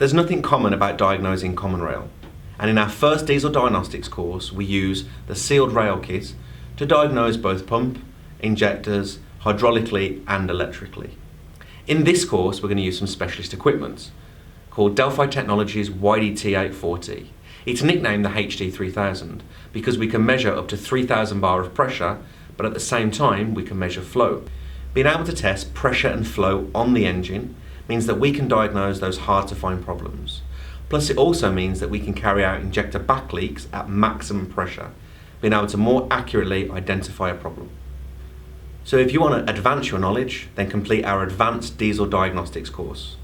There's nothing common about diagnosing common rail, and in our first diesel diagnostics course we use the sealed rail kit to diagnose both pump, injectors, hydraulically and electrically. In this course we're going to use some specialist equipment called Delphi Technologies YDT840. It's nicknamed the HD3000 because we can measure up to 3000 bar of pressure, but at the same time we can measure flow. Being able to test pressure and flow on the engine means that we can diagnose those hard to find problems. Plus it also means that we can carry out injector back leaks at maximum pressure, being able to more accurately identify a problem. So if you want to advance your knowledge, then complete our advanced diesel diagnostics course.